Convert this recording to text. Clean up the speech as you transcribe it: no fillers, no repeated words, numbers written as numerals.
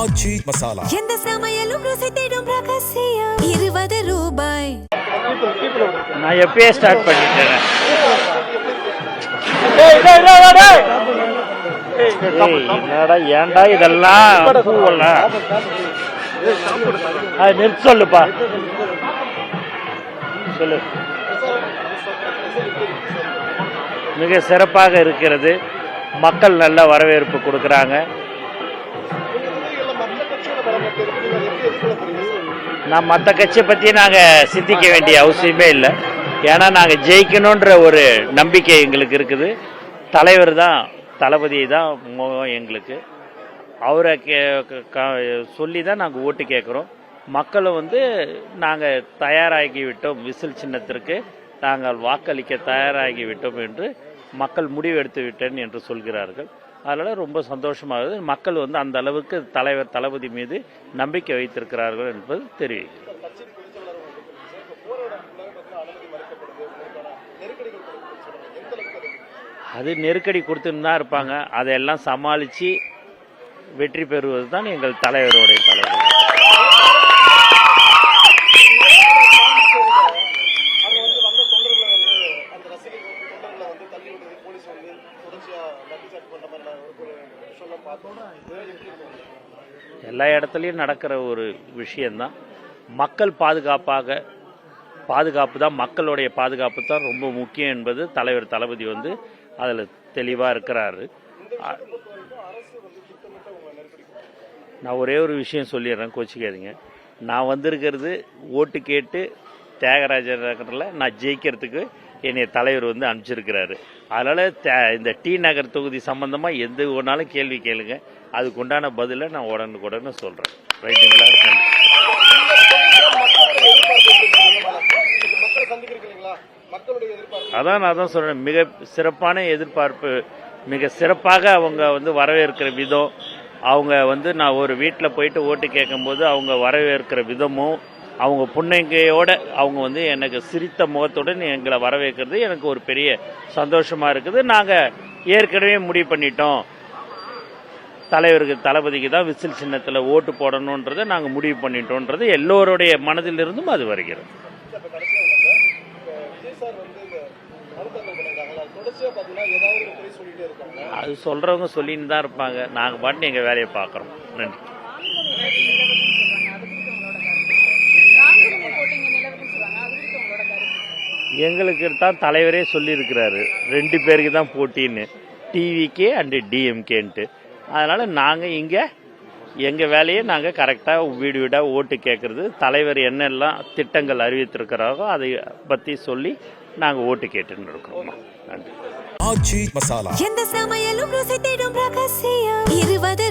ஆச்சி மசாலா. எந்த சமையலும் ருசி தேடும் ரகசியம் 20 ரூபாய். நான் எப்பயே ஸ்டார்ட் பண்ணிட்டேன். என்னடா ஏன்டா இதெல்லாம் பூவெல்லாம் நிறுத்த சொல்லுப்பா சொல்லு. மிக சிறப்பாக இருக்கிறது. மக்கள் நல்ல வரவேற்பு கொடுக்குறாங்க. நான் மற்ற கட்சியை பற்றி நாங்கள் சிந்திக்க வேண்டிய அவசியமே இல்லை. ஏன்னா நாங்கள் ஜெயிக்கணுன்ற ஒரு நம்பிக்கை எங்களுக்கு இருக்குது. தலைவர் தான், தளபதி தான் எங்களுக்கு. அவரை சொல்லி தான் நாங்கள் ஓட்டு கேட்குறோம். மக்களும் வந்து நாங்கள் தயாராகிவிட்டோம், விசில் சின்னத்திற்கு நாங்கள் வாக்களிக்க தயாராகிவிட்டோம் என்று மக்கள் முடிவெடுத்து விட்டேன் என்று சொல்கிறார்கள். அதனால் ரொம்ப சந்தோஷமாகுது. மக்கள் வந்து அந்த அளவுக்கு தலைவர் தளபதி மீது நம்பிக்கை வைத்திருக்கிறார்கள் என்பது தெரிவிக்கிறது. அது நெருக்கடி கொடுத்துன்னு தான் இருப்பாங்க. அதையெல்லாம் சமாளித்து வெற்றி பெறுவது தான் எங்கள் தலைவருடைய தலைவர். எல்லா இடத்துலையும் நடக்கிற ஒரு விஷயந்தான். மக்கள் பாதுகாப்பு தான், மக்களுடைய பாதுகாப்பு தான் ரொம்ப முக்கியம் என்பது தலைவர் தளபதி வந்து அதில் தெளிவாக இருக்கிறாரு. நான் ஒரே ஒரு விஷயம் சொல்லிடுறேன், கோச்சிக்காதீங்க. நான் வந்திருக்கிறது ஓட்டு கேட்டு தியாகராஜர் நகரில் நான் ஜெயிக்கிறதுக்கு என்னை தலைவர் வந்து அனுப்பிச்சிருக்கிறாரு. அதனால் இந்த டி நகர் தொகுதி சம்பந்தமாக எந்த ஒன்றாலும் கேள்வி கேளுங்க, அதுக்கு உண்டான பதிலை நான் உடனுக்குடனே சொல்கிறேன். ரைட்டுங்களா? நான் தான் சொல்கிறேன். மிக சிறப்பான எதிர்பார்ப்பு, மிக சிறப்பாக அவங்க வந்து வரவேற்கிற விதம், அவங்க வந்து நான் ஒரு வீட்டில் போயிட்டு ஓட்டு கேட்கும்போது அவங்க வரவேற்கிற விதமும், அவங்க புன்னகையோட அவங்க வந்து எனக்கு சிரித்த முகத்துடன் எங்களை வரவேற்கிறது எனக்கு ஒரு பெரிய சந்தோஷமாக இருக்குது. நாங்கள் ஏற்கனவே முடிவு பண்ணிட்டோம், தலைவருக்கு தளபதிக்கு தான் விசில் சின்னத்தில் ஓட்டு போடணுன்றதை நாங்கள் முடிவு பண்ணிட்டோன்றது எல்லோருடைய மனதிலிருந்தும் அது வருகிறது. அது சொல்கிறவங்க சொல்லின்னு தான் இருப்பாங்க. நாங்கள் பாட்டு எங்கள் வேலையை பார்க்குறோம். நன்றி. எங்களுக்கு தான் தலைவரே சொல்லியிருக்கிறாரு, 2 பேருக்கு தான் போட்டின்னு, டிவிகே அண்டு டிஎம்கேன்ட்டு. அதனால் நாங்கள் இங்கே எங்கள் வேலையை நாங்கள் கரெக்டாக வீடு வீடாக ஓட்டு கேட்குறது, தலைவர் என்னெல்லாம் திட்டங்கள் அறிவித்திருக்கிறாரோ அதை பற்றி சொல்லி நாங்கள் ஓட்டு கேட்டுன்னு இருக்கோம். நன்றி. ஆச்சி மசாலா. எந்த சமையலும் ருசி தேடும் ரகசியம் 20